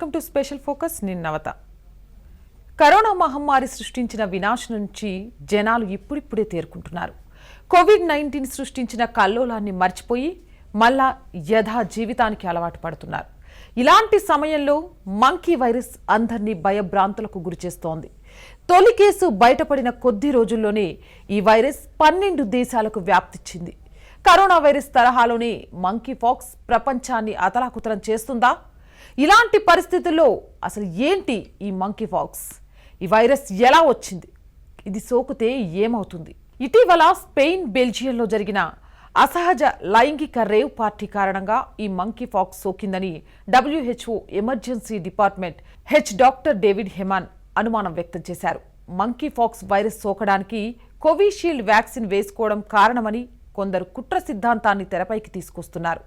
Welcome to special focus. నిన్నవత corona మహమ్మారి సృష్టించిన వినాశం నుంచి జనాలు ఇప్పుడిప్పుడే తేరుకుంటున్నారు. కోవిడ్-19 సృష్టించిన కల్లోలాన్ని మర్చిపోయి మళ్ళా యథా జీవితానికి అలవాటు పడుతున్నారు. ఇలాంటి సమయంలో మంకీ వైరస్ అందరినీ భయభ్రాంతులకు గురిచేస్తోంది. తొలి కేసు బయటపడిన కొద్ది రోజుల్లోనే ఈ వైరస్ 12 దేశాలకు వ్యాప్తిచ్చింది. కరోనా వైరస్ తరహాలోనే మంకీ పాక్స్ ప్రపంచాన్ని అతలాకుతలం చేస్తుందా? ఇలాంటి పరిస్థితుల్లో అసలు ఏంటి ఈ మంకీ పాక్స్? ఈ వైరస్ ఎలా వచ్చింది? ఇది సోకితే ఏమవుతుంది? ఇటీవల స్పెయిన్, బెల్జియంలో జరిగిన అసహజ లైంగిక రేవ్ పార్టీ కారణంగా ఈ మంకీ పాక్స్ సోకిందని WHO emergency department head doctor David Heymann అనుమానం వ్యక్తం చేశారు. మంకీ పాక్స్ వైరస్ సోకడానికి కోవిషీల్డ్ వ్యాక్సిన్ వేసుకోవడం కారణమని కొందరు కుట్ర సిద్ధాంతాన్ని తెరపైకి తీసుకొస్తున్నారు.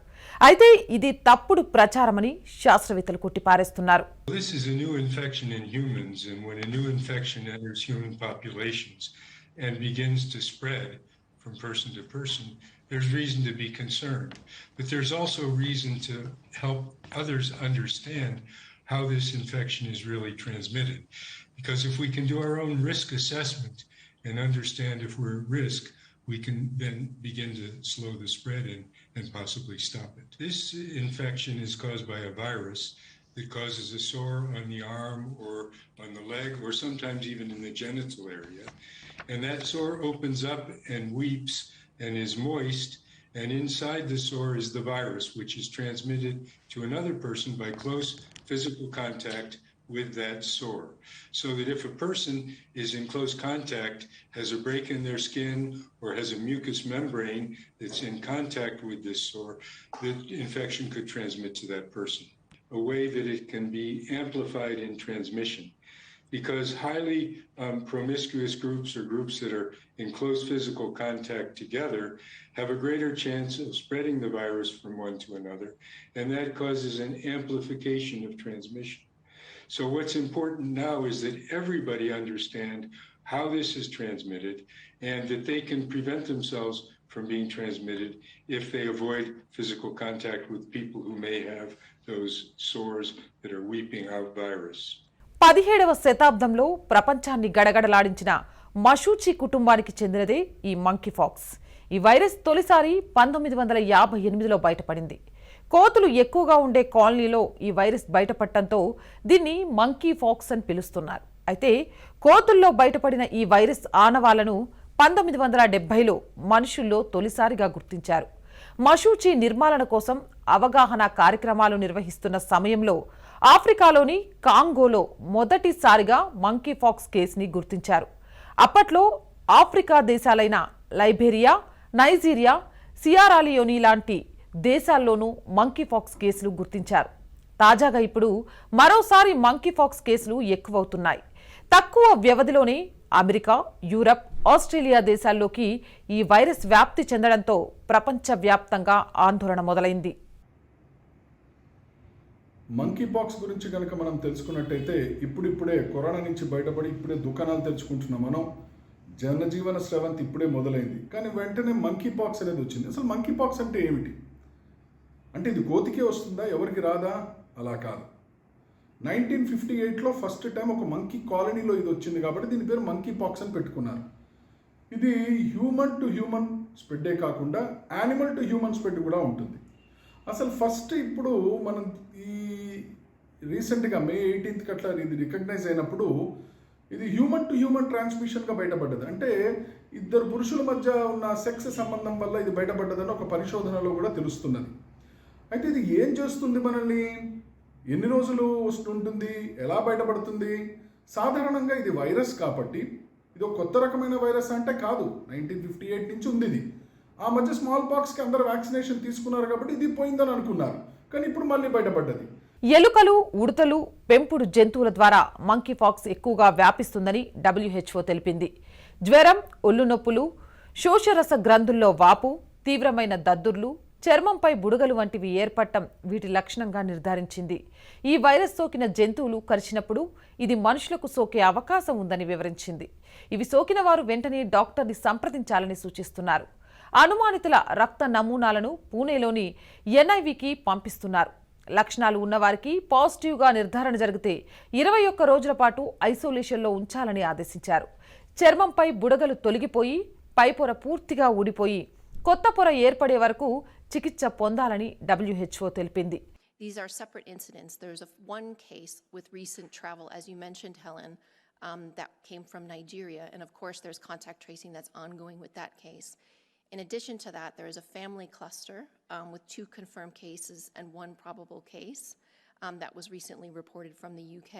అయితే ఇది తప్పుడు ప్రచారమని శాస్త్రవేత్తలు కొట్టిపారేస్తున్నారు. This is a new infection in humans, and when a new infection enters human populations and begins to spread from person to person, there's reason to be concerned. But there's also reason to help others understand how this infection is really transmitted. Because if we can do our own risk assessment and understand if we're at risk, we can then begin to slow the spread and possibly stop it. This infection is caused by a virus that causes a sore on the arm or on the leg or sometimes even in the genital area. And that sore opens up and weeps and is moist, and inside the sore is the virus, which is transmitted to another person by close physical contact with that sore. So that if a person is in close contact, has a break in their skin, or has a mucous membrane that's in contact with this sore, the infection could transmit to that person. A way that it can be amplified in transmission. Because highly promiscuous groups or groups that are in close physical contact together have a greater chance of spreading the virus from one to another, and that causes an amplification of transmission. So what's important now is that everybody understand how this is transmitted and that they can prevent themselves from being transmitted if they avoid physical contact with people who may have those sores that are weeping out virus. 17వ శతాబ్దంలో ప్రపంచాన్ని గడగడలాడించిన మషూచి కుటుంబానికి చెందినదే ఈ monkey pox. ఈ virus తొలిసారి 1958లో బయటపడింది. కోతులు ఎక్కువగా ఉండే కాలనీలో ఈ వైరస్ బయటపడటంతో దీన్ని మంకీ పాక్స్ అని పిలుస్తున్నారు. అయితే కోతుల్లో బయటపడిన ఈ వైరస్ ఆనవాళ్లను 1970లో మనుషుల్లో తొలిసారిగా గుర్తించారు. మషూచి నిర్మూలన కోసం అవగాహన కార్యక్రమాలు నిర్వహిస్తున్న సమయంలో ఆఫ్రికాలోని కాంగోలో మొదటిసారిగా మంకీ పాక్స్ కేసుని గుర్తించారు. అప్పట్లో ఆఫ్రికా దేశాలైన లైబేరియా, నైజీరియా, సియరాలియోని లాంటి దేశాల్లోనూ మంకీ పాక్స్ కేసులు గుర్తించారు. తాజాగా ఇప్పుడు మరోసారి మంకీ పాక్స్ కేసులు ఎక్కువవుతున్నాయి. తక్కువ వ్యవధిలోనే అమెరికా, యూరప్, ఆస్ట్రేలియా దేశాల్లోకి ఈ వైరస్ వ్యాప్తి చెందడంతో ప్రపంచవ్యాప్తంగా ఆందోళన మొదలైంది. మంకీ పాక్స్ గురించి కనుక మనం తెలుసుకున్నట్టయితే ఇప్పుడిప్పుడే కరోనా నుంచి బయటపడి ఇప్పుడే దుకాణాలు తెరుచుకుంటున్నాం. మనం జనజీవన స్రవంతి ఇప్పుడే మొదలైంది, కానీ వెంటనే మంకీ పాక్స్ అనేది వచ్చింది. అసలు మంకీ పాక్స్ అంటే ఏమిటి? అంటే ఇది కోతికే వస్తుందా, ఎవరికి రాదా? అలా కాదు. 1958లో ఫస్ట్ టైం ఒక మంకీ కాలనీలో ఇది వచ్చింది కాబట్టి దీని పేరు మంకీ పాక్స్ అని పెట్టుకున్నారు. ఇది హ్యూమన్ టు హ్యూమన్ స్ప్రెడ్డే కాకుండా యానిమల్ టు హ్యూమన్ స్ప్రెడ్ కూడా ఉంటుంది. అసలు ఫస్ట్ ఇప్పుడు మనం ఈ రీసెంట్గా May 18th అట్లా ఇది రికగ్నైజ్ అయినప్పుడు ఇది హ్యూమన్ టు హ్యూమన్ ట్రాన్స్మిషన్గా బయటపడ్డది. అంటే ఇద్దరు పురుషుల మధ్య ఉన్న సెక్స్ సంబంధం వల్ల ఇది బయటపడ్డదని ఒక పరిశోధనలో కూడా తెలుస్తున్నది. అయితే ఇది ఏం చేస్తుంది మనల్ని, ఎన్ని రోజులు వస్తుంటుంది, ఎలా బయటపడుతుంది? సాధారణంగా ఇది వైరస్ కాబట్టి ఇది ఒక కొత్త రకమైన వైరస్ అంటే కాదు. 1958 నుంచి ఉంది ఇది. ఆ మధ్య స్మాల్ పాక్స్కి అందరూ వ్యాక్సినేషన్ తీసుకున్నారు కాబట్టి ఇది పోయిందని అనుకున్నారు, కానీ ఇప్పుడు మళ్ళీ బయటపడ్డది. ఎలుకలు, ఉడతలు, పెంపుడు జంతువుల ద్వారా మంకీ పాక్స్ ఎక్కువగా వ్యాపిస్తుందని WHO తెలిపింది. జ్వరం, ఒళ్ళు నొప్పులు, శోషరస గ్రంథుల్లో వాపు, తీవ్రమైన దద్దుర్లు, చర్మంపై బుడగలు వంటివి ఏర్పడటం వీటి లక్షణంగా నిర్ధారించింది. ఈ వైరస్ సోకిన జంతువులు కరిచినప్పుడు ఇది మనుషులకు సోకే అవకాశం ఉందని వివరించింది. ఇవి సోకిన వారు వెంటనే డాక్టర్ని సంప్రదించాలని సూచిస్తున్నారు. అనుమానితుల రక్త నమూనాలను పూణేలోని NIVకి పంపిస్తున్నారు. లక్షణాలు ఉన్నవారికి పాజిటివ్గా నిర్ధారణ జరిగితే 21 రోజుల పాటు ఐసోలేషన్లో ఉంచాలని ఆదేశించారు. చర్మంపై బుడగలు తొలగిపోయి పైపొర పూర్తిగా ఊడిపోయి కొత్త పొర ఏర్పడే వరకు చికిత్స పొందాలని WHO తెలిపింది. These are separate incidents. There's one case with recent travel, as you mentioned, Helen, that came from Nigeria. And of course, there's contact tracing that's ongoing with that case. In addition to that, there is a family cluster with 2 confirmed cases and 1 probable case that was recently reported from the UK.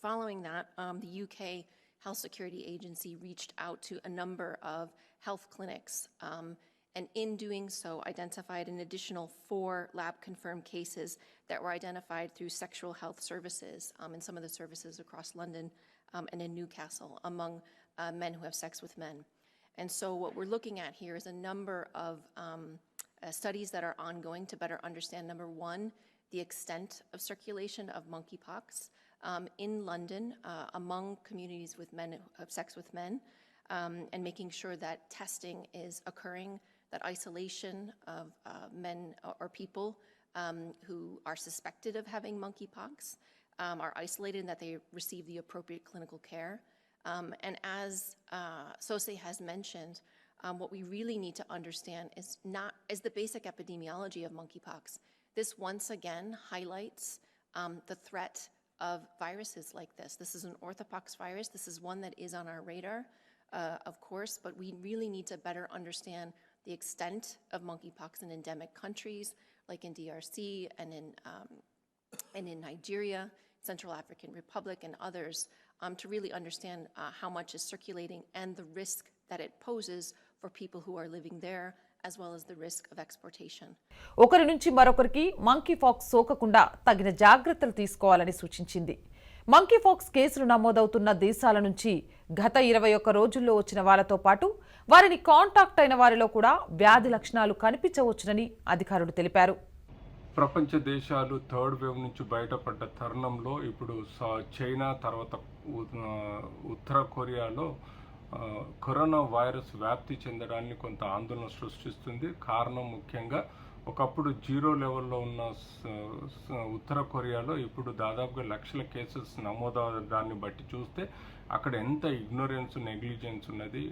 Following that, the UK Health Security Agency reached out to a number of health clinics and in doing so identified an additional 4 lab-confirmed cases that were identified through sexual health services in some of the services across London and in Newcastle among men who have sex with men. And so what we're looking at here is a number of studies that are ongoing to better understand, number 1, the extent of circulation of monkeypox in London among communities with men who have sex with men, and making sure that testing is occurring, that isolation of men or people who are suspected of having monkeypox are isolated and that they receive the appropriate clinical care. And as Sose has mentioned, what we really need to understand is the basic epidemiology of monkeypox. This once again highlights the threat of viruses like this. This is an orthopox virus. This is one that is on our radar, of course, but we really need to better understand the extent of monkeypox in endemic countries like in DRC and in Nigeria, Central African Republic, and others to really understand how much is circulating and the risk that it poses for people who are living there, as well as the risk of exportation. ఒకరి నుంచి మరొకరికి monkeypox సోకకుండా తగిన జాగ్రత్తలు తీసుకోవాలని సూచించింది. Monkeypox కేసులు నమోదవుతున్న దేశాల నుంచి గత 21 రోజుల్లో వచ్చిన వారితో పాటు వారిని కాంటాక్ట్ అయిన వారిలో కూడా వ్యాధి లక్షణాలు కనిపించవచ్చునని అధికారులు తెలిపారు. ప్రపంచ దేశాలు 3rd వేవ్ నుంచి బయటపడ్డ తరుణంలో ఇప్పుడు చైనా తర్వాత ఉత్తర కొరియాలో కరోనా వైరస్ వ్యాప్తి చెందడాన్ని కొంత ఆందోళన సృష్టిస్తుంది. కారణం ముఖ్యంగా ఒకప్పుడు 0 లెవెల్లో ఉన్న ఉత్తర కొరియాలో ఇప్పుడు దాదాపుగా లక్షల కేసెస్ నమోదవడాన్ని బట్టి చూస్తే అక్కడ ఎంత ఇగ్నోరెన్స్, నెగ్లిజెన్స్ ఉన్నది.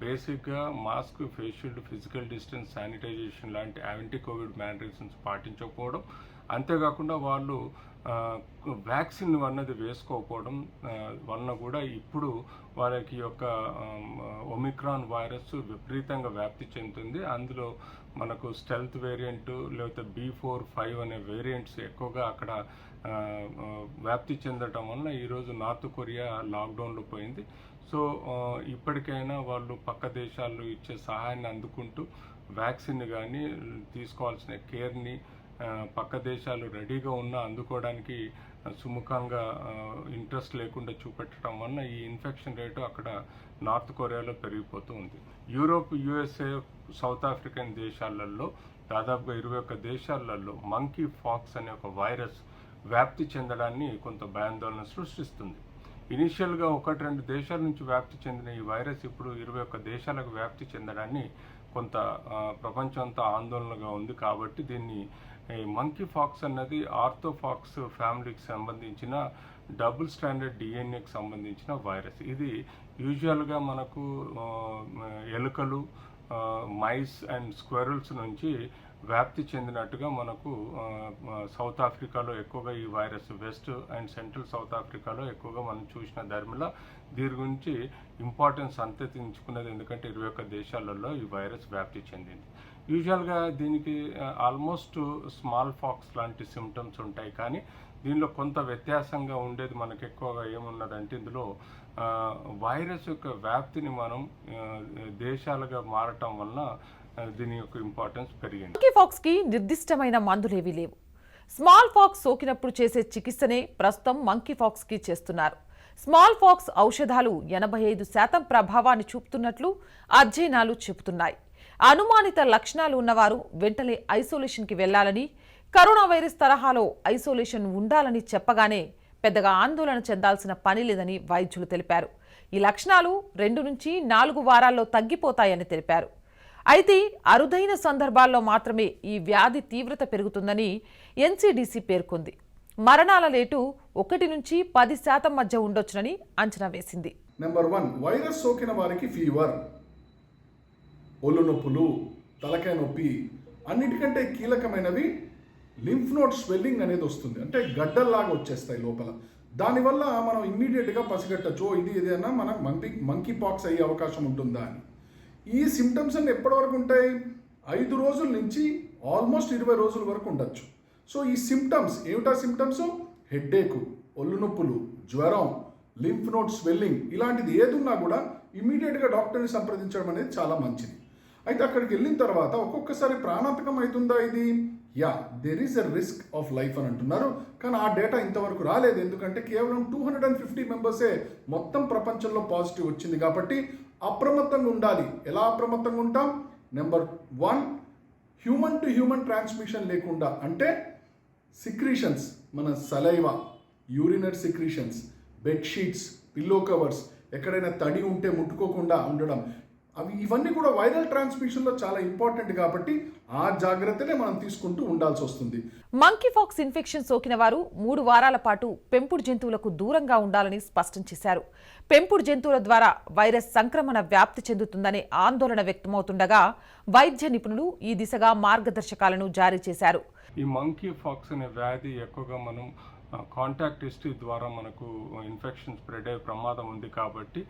బేసిక్గా mask, face shield, physical distance, sanitization లాంటి యాంటీ కోవిడ్ మేనరిజమ్స్ పాటించకపోవడం, అంతేకాకుండా వాళ్ళు వ్యాక్సిన్ అన్నది వేసుకోకపోవడం వలన కూడా ఇప్పుడు వాళ్ళకి యొక్క ఒమిక్రాన్ వైరస్ విపరీతంగా వ్యాప్తి చెందుతుంది. అందులో మనకు స్టెల్త్ వేరియంట్ లేకపోతే B45 అనే వేరియంట్స్ ఎక్కువగా అక్కడ వ్యాప్తి చెందటం వలన ఈరోజు నార్త్ కొరియా లాక్డౌన్లో పోయింది. సో ఇప్పటికైనా వాళ్ళు పక్క దేశాలు ఇచ్చే సహాయాన్ని అందుకుంటూ వ్యాక్సిన్ కానీ తీసుకోవాల్సిన కేర్ని పక్క దేశాలు రెడీగా ఉన్నా అందుకోవడానికి సుముఖంగా ఇంట్రెస్ట్ లేకుండా చూపెట్టడం వలన ఈ ఇన్ఫెక్షన్ రేటు అక్కడ నార్త్ కొరియాలో పెరిగిపోతూ ఉంది. యూరోప్, USA, సౌత్ ఆఫ్రికన్ దేశాలలో దాదాపుగా 21 దేశాలలో మంకీ పాక్స్ అనే ఒక వైరస్ వ్యాప్తి చెందడాన్ని కొంత భయాందోళన సృష్టిస్తుంది. ఇనిషియల్గా 1-2 దేశాల నుంచి వ్యాప్తి చెందిన ఈ వైరస్ ఇప్పుడు 21 దేశాలకు వ్యాప్తి చెందడాన్ని కొంత ప్రపంచం అంతా ఆందోళనగా ఉంది. కాబట్టి దీన్ని మంకీ పాక్స్ అన్నది ఆర్థోపాక్స్ ఫ్యామిలీకి సంబంధించిన డబుల్ స్టాండర్డ్ DNAకి సంబంధించిన వైరస్. ఇది యూజువల్గా మనకు ఎలుకలు, మైస్ అండ్ స్క్వెరల్స్ నుంచి వ్యాప్తి చెందినట్టుగా మనకు సౌత్ ఆఫ్రికాలో ఎక్కువగా ఈ virus, west and central south ఆఫ్రికాలో ఎక్కువగా మనం చూసిన ధర్మలా దీని గురించి ఇంపార్టెన్స్ అంతరించుకున్నది. ఎందుకంటే 21 దేశాలలో ఈ వైరస్ వ్యాప్తి చెందింది. యూజువల్గా దీనికి ఆల్మోస్ట్ స్మాల్ పాక్స్ లాంటి సిమ్టమ్స్ ఉంటాయి, కానీ దీనిలో కొంత వ్యత్యాసంగా ఉండేది మనకు ఎక్కువగా ఏమున్నదంటే ఇందులో వైరస్ యొక్క వ్యాప్తిని మనం దేశాలుగా మారటం వలన దీని యొక్క ఇంపార్టెన్స్ పెరిగింది. మంకీపాక్స్ కి నిర్దిష్టమైన మందులేవీ లేవు. స్మాల్ పాక్స్ సోకినప్పుడు చేసే చికిత్సనే ప్రస్తుతం మంకీపాక్స్ కి చేస్తున్నారు. స్మాల్ పాక్స్ ఔషధాలు 85% ప్రభావాన్ని చూపుతున్నట్లు అధ్యయనాలు చెబుతున్నాయి. అనుమానిత లక్షణాలు ఉన్నవారు వెంటనే ఐసోలేషన్కి వెళ్లాలని, కరోనా వైరస్ తరహాలో ఐసోలేషన్ ఉండాలని చెప్పగానే పెద్దగా ఆందోళన చెందాల్సిన పని లేదని వైద్యులు తెలిపారు. ఈ లక్షణాలు 2 నుంచి 4 వారాల్లో తగ్గిపోతాయని తెలిపారు. అయితే అరుదైన సందర్భాల్లో మాత్రమే ఈ వ్యాధి తీవ్రత పెరుగుతుందని ఎన్సీడీసీ పేర్కొంది. మరణాల రేటు 1 నుంచి 10% మధ్య ఉండొచ్చునని అంచనా వేసింది. నెంబర్ 1, వైరస్ సోకిన వారికి ఫీవర్, ఒళ్ళు నొప్పులు, తలకాయ నొప్పి, అన్నిటికంటే కీలకమైనవి లింఫ్ నోడ్ స్వెల్లింగ్ అనేది వస్తుంది. అంటే గడ్డల్లాగా వచ్చేస్తాయి లోపల. దానివల్ల మనం ఇమ్మీడియట్గా పసిగట్టచ్చు ఇది ఏదైనా మనం మంకీ పాక్స్ అయ్యే అవకాశం ఉంటుందా అని. ఈ సిమ్టమ్స్ అన్ని ఎప్పటి వరకు ఉంటాయి? 5 రోజుల నుంచి ఆల్మోస్ట్ 20 రోజుల వరకు ఉండొచ్చు. సో ఈ సిమ్టమ్స్ ఏమిటా సిమ్టమ్స్? హెడ్ఏక్, ఒళ్ళు నొప్పులు, జ్వరం, లింఫ్ నోడ్ స్వెల్లింగ్, ఇలాంటిది ఏదున్నా కూడా ఇమ్మీడియట్గా డాక్టర్ని సంప్రదించడం అనేది చాలా మంచిది. అయితే అక్కడికి వెళ్ళిన తర్వాత ఒక్కొక్కసారి ప్రాణాంతకం అవుతుందా ఇది? There is a risk of life అని అంటున్నారు. కానీ ఆ డేటా ఇంతవరకు రాలేదు. ఎందుకంటే కేవలం 250 మెంబర్సే మొత్తం ప్రపంచంలో పాజిటివ్ వచ్చింది. కాబట్టి అప్రమత్తంగా ఉండాలి. ఎలా అప్రమత్తంగా ఉంటాం? Number 1, human to human transmission లేకుండా, అంటే సిక్రీషన్స్, మన saliva, urinary secretions, bedsheets, pillow covers, ఎక్కడైనా తడి ఉంటే ముట్టుకోకుండా ఉండడం, ఇవన్నీ కూడా వైరల్ ట్రాన్స్మిషన్లో చాలా ఇంపార్టెంట్. కాబట్టి ఆ జాగ్రత్తనే మనం తీసుకుంటూ ఉండాల్సి వస్తుంది. మంకీ పాక్స్ ఇన్ఫెక్షన్ సోకిన వారు 3 వారాల పాటు పెంపుడు జంతువులకు దూరంగా ఉండాలని స్పష్టం చేశారు. పెంపుడు జంతువుల ద్వారా వైరస్ సంక్రమణ వ్యాప్తి చెందుతుందనే ఆందోళన వ్యక్తమవుతుండగా వైద్య నిపుణులు ఈ దిశగా మార్గదర్శకాలను జారీ చేశారు. ఈ మంకీ పాక్స్ అనే వ్యాధి ఎక్కువగా మనం కాంటాక్ట్ హిస్టరీ ద్వారా మనకు ఇన్ఫెక్షన్ స్ప్రెడ్ అయ్యే ప్రమాదం ఉంది. కాబట్టి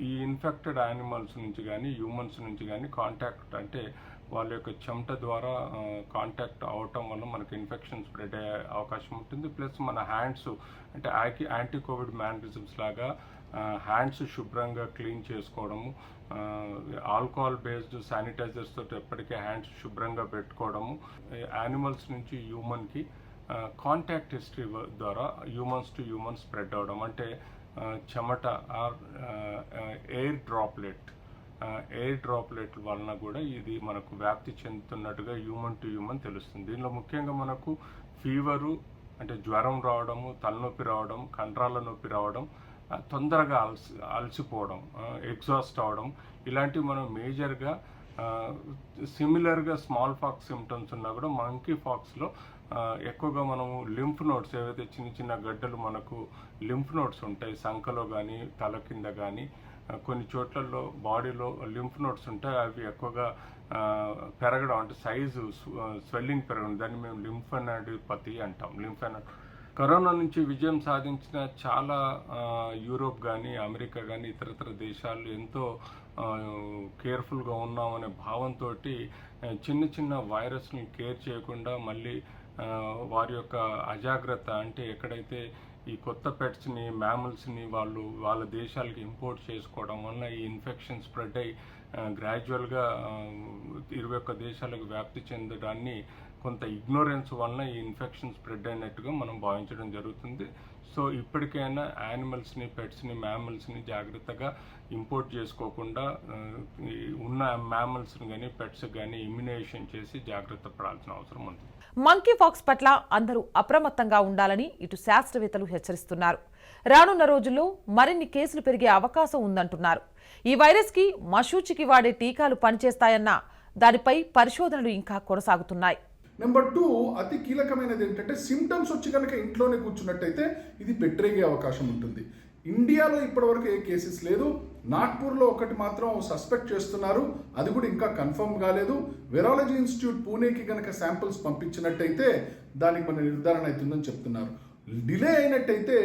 ఈ ఇన్ఫెక్టెడ్ యానిమల్స్ నుంచి కానీ హ్యూమన్స్ నుంచి కానీ కాంటాక్ట్, అంటే వాళ్ళ యొక్క చెమట ద్వారా కాంటాక్ట్ అవటం వల్ల మనకు ఇన్ఫెక్షన్ స్ప్రెడ్ అయ్యే అవకాశం ఉంటుంది. ప్లస్ మన హ్యాండ్స్, అంటే యాంటీ కోవిడ్ మేనరిజమ్స్ లాగా హ్యాండ్స్ శుభ్రంగా క్లీన్ చేసుకోవడము, ఆల్కహాల్ బేస్డ్ శానిటైజర్స్ తోటి ఎప్పటికీ హ్యాండ్స్ శుభ్రంగా పెట్టుకోవడము, యానిమల్స్ నుంచి హ్యూమన్కి కాంటాక్ట్ హిస్టరీ ద్వారా హ్యూమన్స్ టు హ్యూమన్స్ స్ప్రెడ్ అవ్వడం, అంటే చెమట ఆర్ ఎయిర్ డ్రాప్లెట్ వలన కూడా ఇది మనకు వ్యాప్తి చెందుతున్నట్టుగా హ్యూమన్ టు హ్యూమన్ తెలుస్తుంది. దీనిలో ముఖ్యంగా మనకు ఫీవరు, అంటే జ్వరం రావడము, తలనొప్పి రావడం, కండరాల నొప్పి రావడం, తొందరగా అలసిపోవడం, ఎగ్జాస్ట్ అవడం, ఇలాంటివి మనం మేజర్గా సిమిలర్గా స్మాల్ పాక్స్ సిమ్టమ్స్ ఉన్నా కూడా మంకీ పాక్స్లో ఎక్కువగా మనము లింఫ్ నోడ్స్, ఏవైతే చిన్న చిన్న గడ్డలు మనకు లింఫ్ నోడ్స్ ఉంటాయి, సంకలో కానీ తల కింద కానీ కొన్ని చోట్లలో బాడీలో లింఫ్ నోడ్స్ ఉంటాయి. అవి ఎక్కువగా పెరగడం, అంటే సైజు స్వెల్లింగ్ పెరగడం, దాన్ని మేము లింఫనోడిపతి అంటాం. కరోనా నుంచి విజయం సాధించిన చాలా యూరోప్ కానీ అమెరికా కానీ ఇతరతర దేశాలు ఎంతో కేర్ఫుల్గా ఉన్నామనే భావంతో చిన్న చిన్న వైరస్ని కేర్ చేయకుండా మళ్ళీ వారి యొక్క అజాగ్రత్త, అంటే ఎక్కడైతే ఈ కొత్త పెట్స్ని, మ్యామల్స్ని వాళ్ళ దేశాలకి ఇంపోర్ట్ చేసుకోవడం వల్ల ఈ ఇన్ఫెక్షన్ స్ప్రెడ్ అయ్యి గ్రాడ్యువల్గా 21 దేశాలకు వ్యాప్తి చెందడాన్ని కొంత ఇగ్నోరెన్స్ వలన ఈ ఇన్ఫెక్షన్ స్ప్రెడ్ అయినట్టుగా మనం భావించడం జరుగుతుంది. సో ఇప్పటికైనా యానిమల్స్ని, పెట్స్ని, మ్యామల్స్ని జాగ్రత్తగా ఇంపోర్ట్ చేసుకోకుండా ఉన్న మ్యామల్స్ని కానీ పెట్స్ కానీ ఇమ్యునైజేషన్ చేసి జాగ్రత్త పడాల్సిన అవసరం ఉంది. మంకీ పాక్స్ పట్ల అందరూ అప్రమత్తంగా ఉండాలని ఇటు శాస్త్రవేత్తలు హెచ్చరిస్తున్నారు. రానున్న రోజుల్లో మరిన్ని కేసులు పెరిగే అవకాశం ఉందంటున్నారు. ఈ వైరస్కి మశూచికి వాడే టీకాలు పనిచేస్తాయన్న దానిపై పరిశోధనలు ఇంకా కొనసాగుతున్నాయి. నెంబర్ 2, అతి కీలకమైనది ఏంటంటే సిమ్టమ్స్ వచ్చి కనుక ఇంట్లోనే కూర్చున్నట్టయితే ఇది పెట్టరేగే అవకాశం ఉంటుంది. ఇండియాలో ఇప్పటివరకు ఏ కేసెస్ లేదు. నాగ్పూర్లో ఒకటి మాత్రం సస్పెక్ట్ చేస్తున్నారు, అది కూడా ఇంకా కన్ఫర్మ్ కాలేదు. వెరాలజీ ఇన్స్టిట్యూట్ పూణేకి కనుక శాంపిల్స్ పంపించినట్టయితే దానికి మన నిర్ధారణ అవుతుందని చెప్తున్నారు. డిలే అయినట్టయితే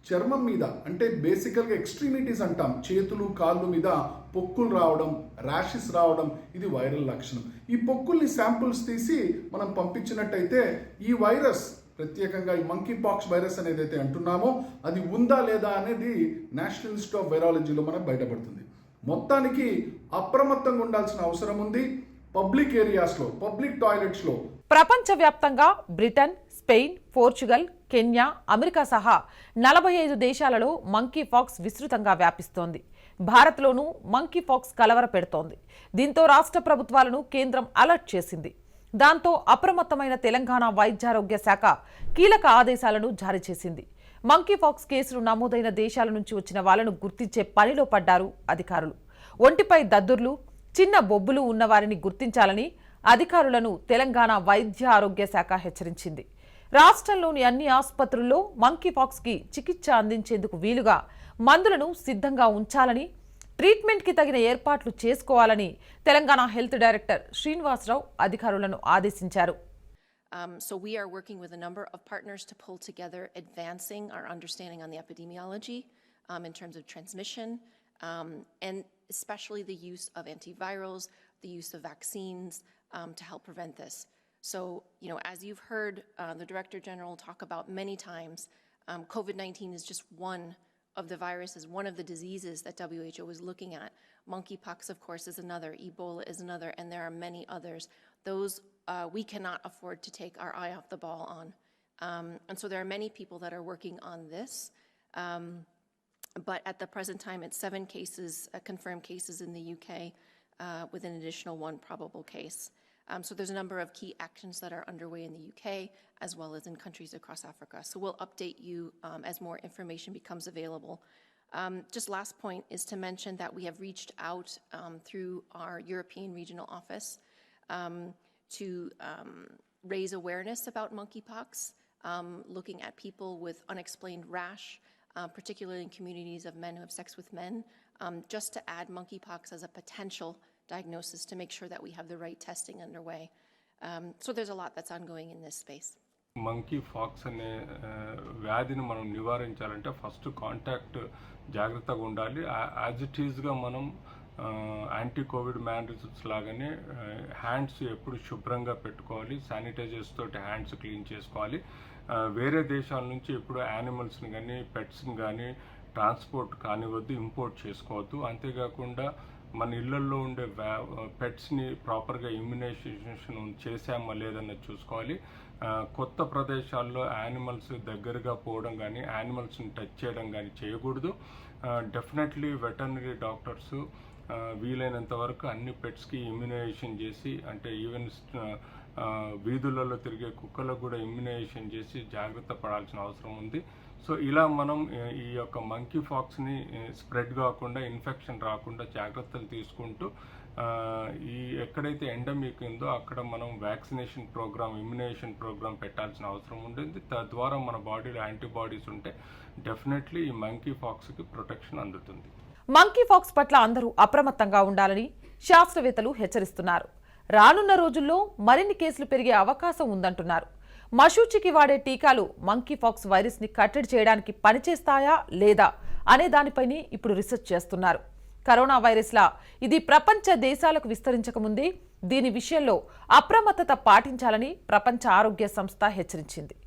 చర్మం మీద, అంటే బేసికల్గా ఎక్స్ట్రీమిటీస్ అంటాం, చేతులు కాళ్ళు మీద పొక్కులు రావడం, ర్యాషెస్ రావడం, ఇది వైరల్ లక్షణం. ఈ పొక్కుల్ని శాంపుల్స్ తీసి మనం పంపించినట్టయితే ఈ వైరస్, ప్రత్యేకంగా ఈ మంకీ పాక్స్ వైరస్ అనేది అయితే అంటున్నామో అది ఉందా లేదా అనేది నేషనల్ ఇన్స్టిట్యూట్ ఆఫ్ వైరాలజీలో మనకు బయటపడుతుంది. మొత్తానికి అప్రమత్తంగా ఉండాల్సిన అవసరం ఉంది. పబ్లిక్ ఏరియాస్లో, పబ్లిక్ టాయిలెట్స్లో ప్రపంచవ్యాప్తంగా Britain, Spain, Portugal, Kenya, America సహా 45 దేశాలలో మంకీ పాక్స్ విస్తృతంగా వ్యాపిస్తోంది. భారత్లోనూ మంకీ పాక్స్ కలవర పెడుతోంది. దీంతో రాష్ట్ర ప్రభుత్వాలను కేంద్రం అలర్ట్ చేసింది. దాంతో అప్రమత్తమైన తెలంగాణ వైద్యారోగ్య శాఖ కీలక ఆదేశాలను జారీ చేసింది. మంకీ పాక్స్ కేసులు నమోదైన దేశాల నుంచి వచ్చిన వాళ్లను గుర్తించే పనిలో పడ్డారు అధికారులు. ఒంటిపై దద్దుర్లు, చిన్న బొబ్బులు ఉన్నవారిని గుర్తించాలని అధికారులను తెలంగాణ వైద్య ఆరోగ్య శాఖ హెచ్చరించింది. రాష్ట్రంలోని అన్ని ఆసుపత్రుల్లో మంకీపాక్స్కి చికిత్స అందించేందుకు వీలుగా మందులను సిద్ధంగా ఉంచాలని, ట్రీట్మెంట్కి తగిన ఏర్పాట్లు చేసుకోవాలని తెలంగాణ హెల్త్ డైరెక్టర్ శ్రీనివాసరావు అధికారులను ఆదేశించారు. So we are working with a number of partners to pull together advancing our understanding on the epidemiology in terms of transmission and especially the use of antivirals, the use of vaccines to help prevent this. So, as you've heard the Director General talk about many times, COVID-19 is just one of the viruses, one of the diseases that WHO is looking at. Monkeypox, of course, is another. Ebola is another, and there are many others. Those we cannot afford to take our eye off the ball on. And so there are many people that are working on this. But at the present time, it's 7 cases, confirmed cases in the UK, with an additional 1 probable case. So there's a number of key actions that are underway in the UK as well as in countries across Africa. So we'll update you as more information becomes available. Just last point is to mention that we have reached out through our European regional office to raise awareness about monkeypox, looking at people with unexplained rash, particularly in communities of men who have sex with men, just to add monkeypox as a potential diagnosis to make sure that we have the right testing underway. So there's a lot that's ongoing in this space. Monkeypox అనే వ్యాధిని మనం నివారించాలంటే first contact జాగ్రత్తగా ఉండాలి. As it ఈజ్గా మనం anti Covid mannerisms లాగానే hands ఎప్పుడు శుభ్రంగా పెట్టుకోవాలి, శానిటైజర్స్ తోటి హ్యాండ్స్ క్లీన్ చేసుకోవాలి. వేరే దేశాల నుంచి ఎప్పుడు యానిమల్స్ని కానీ పెట్స్ని కానీ ట్రాన్స్పోర్ట్ కానివద్దు, ఇంపోర్ట్ చేసుకోవద్దు. అంతేకాకుండా మన ఇళ్లల్లో ఉండే పెట్స్ని ప్రాపర్గా ఇమ్యునైజేషన్ చేసామా లేదన్నది చూసుకోవాలి. కొత్త ప్రదేశాల్లో యానిమల్స్ దగ్గరగా పోవడం కానీ యానిమల్స్ని టచ్ చేయడం కానీ చేయకూడదు. డెఫినెట్లీ వెటర్నరీ డాక్టర్స్ వీలైనంత వరకు అన్ని పెట్స్కి ఇమ్యునైజేషన్ చేసి, అంటే ఈవెన్ వీధులలో తిరిగే కుక్కలకు కూడా ఇమ్యునైజేషన్ చేసి జాగ్రత్త పడాల్సిన అవసరం ఉంది. సో ఇలా మనం ఈ యొక్క మంకీపాక్స్ని స్ప్రెడ్ కాకుండా, ఇన్ఫెక్షన్ రాకుండా జాగ్రత్తలు తీసుకుంటూ ఈ ఎక్కడైతే ఎండమిక్ ఉందో అక్కడ మనం వ్యాక్సినేషన్ ప్రోగ్రామ్, ఇమ్యునైజేషన్ ప్రోగ్రామ్ పెట్టాల్సిన అవసరం ఉంటుంది. తద్వారా మన బాడీలో యాంటీబాడీస్ ఉంటే డెఫినెట్లీ ఈ మంకీపాక్స్కి ప్రొటెక్షన్ అందుతుంది. మంకీపాక్స్ పట్ల అందరూ అప్రమత్తంగా ఉండాలని శాస్త్రవేత్తలు హెచ్చరిస్తున్నారు. రానున్న రోజుల్లో మరిన్ని కేసులు పెరిగే అవకాశం ఉందంటున్నారు. మశూచికి వాడే టీకాలు మంకీపాక్స్ వైరస్ని కట్టడి చేయడానికి పనిచేస్తాయా లేదా అనే దానిపైనే ఇప్పుడు రీసెర్చ్ చేస్తున్నారు. కరోనా వైరస్లా ఇది ప్రపంచ దేశాలకు విస్తరించకముందే దీని విషయంలో అప్రమత్తత పాటించాలని ప్రపంచ ఆరోగ్య సంస్థ హెచ్చరించింది.